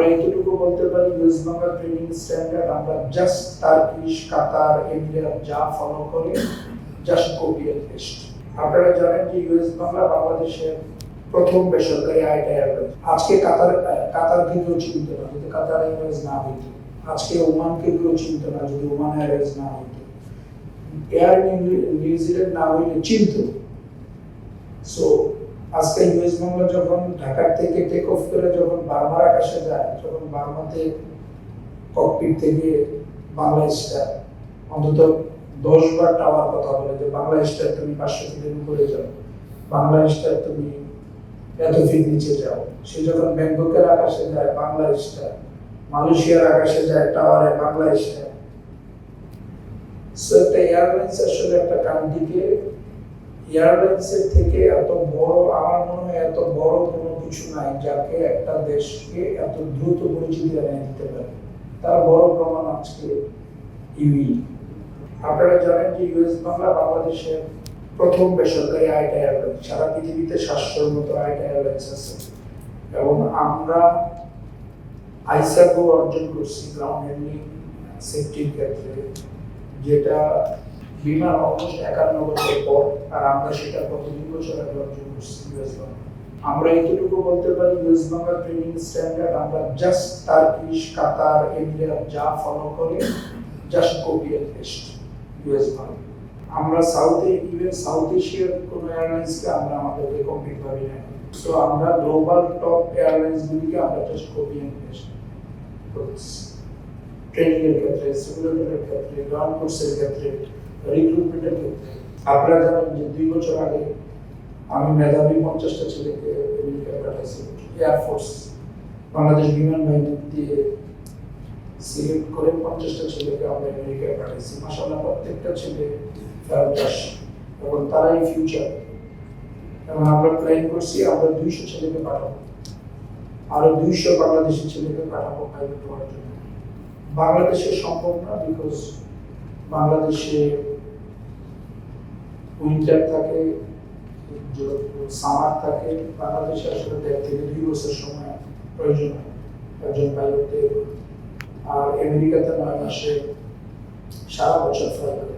আমরা এতটুকু বলতে পারি ইউএস বাংলা ট্রেনিং স্ট্যান্ডার্ড আমরা জাস্ট টার্কিশ, কাতার, এমিরেট যা ফলো করে জাস্ট কপি এন্ড পেস্ট। আপনারা জানেন যে ইউএস বাংলা বাংলাদেশের প্রথম বেসরকারি আইটি এয়ারলাইন্স। আজকে কাতারকে কেউ চিনত না যদি কাতার এয়ারলাইন্স না হইত। আজকে ওমানকে কেউ চিনত না যদি ওমান এয়ারলাইন্স না হইত। এয়ার নিউজিল্যান্ড না হইলে চিনত। সো আজকে ইউএস বাংলা যখন ঢাকা থেকে টেক অফ করে যখন বার্মার আকাশে যায়, যখন বার্মাতে ককপিট থেকে বাংলা স্টার অন্তত 10 বার টাওয়ার কথা বলে যে বাংলা স্টার তুমি 500 ফিটের উপরে যাও, বাংলা স্টার তুমি এত ফিট নিচে যাও। সে যখন ব্যাংককের আকাশে যায় বাংলা স্টার, মালয়েশিয়ার আকাশে যায় টাওয়ারে বাংলা স্টার। সো একটা এয়ারলাইন্স আসলে একটা কান্ট্রিকে এয়ারলাইন্সের থেকে এত বড়, আমার মনে হয় এত বড় কোনো কিছু নাই যাকে একটা দেশকে এত দ্রুত পরিচিতি এনে দিতে পারে। তার বড় প্রমাণ আজকে ইউই। আপনারা জানেন যে ইউএস বাংলা বাংলাদেশের প্রথম বেসরকারি আইটি এয়ারলাইন্স। সারা পৃথিবীতে 700-র মতো আইটি এয়ারলাইন্স আছে এবং আমরা আইসাকো অর্জন করছি গ্রাউন্ড হ্যান্ডলিং সেফটির ক্ষেত্রে, যেটা বিমান অলমোস্ট 51 বছর পর, আর আমরা সেটা গত 2 বছর আগে অর্জন করছি ইউএস বাংলা। আমরা এতটুকু বলতে পারি ইউএস বাংলা ট্রেনিং স্ট্যান্ডার্ড আমরা জাস্ট টার্কিশ, কাতার, এমিরেট যা ফলো করে just copy and paste US Bangla. আমরা ইভেন সাউথ এশিয়ার কোনো এয়ারলাইন্সকে আমরা আমাদেরকে কমপ্লিট ভাবি না। সো আমরা গ্লোবাল টপ এয়ারলাইন্স গুলিকে আমরা জাস্ট কপি এন্ড পেস্ট করছি। ট্রেনিং এর ক্ষেত্রে, সিমুলেটরের ক্ষেত্রে, গ্রাউন্ড কোর্সের ক্ষেত্রে, রিক্রুটমেন্টের ক্ষেত্রে। আপনারা জানেন যে 2 বছর আগে আমি মেধাবী 50টা ছেলেকে আমেরিকায় পাঠাইছি। এয়ারফোর্স বাংলাদেশ বিমান বাহিনী দিয়ে সিলেক্ট করে 50টা ছেলেকে আমরা আমেরিকায় পাঠাইছি। মাশাআল্লাহ প্রত্যেকটা ছেলে ফেরত আসে এবং তারাই ফিউচার। এবং আমরা প্ল্যান করছি আমরা 200 ছেলেকে পাঠাবো, আরো 200 বাংলাদেশি ছেলেকে পাঠাবো পাইলট হওয়ার জন্য। বাংলাদেশে সম্ভব না, বিকজ বাংলাদেশে উইন্টার থাকে, সামার থাকে। বাংলাদেশে আসলে 1.5 থেকে 2 বছর সময় প্রয়োজন হয় একজন পাইলটদের। আর আমেরিকাতে 9 মাসে সারা বছর ফ্লাই করে।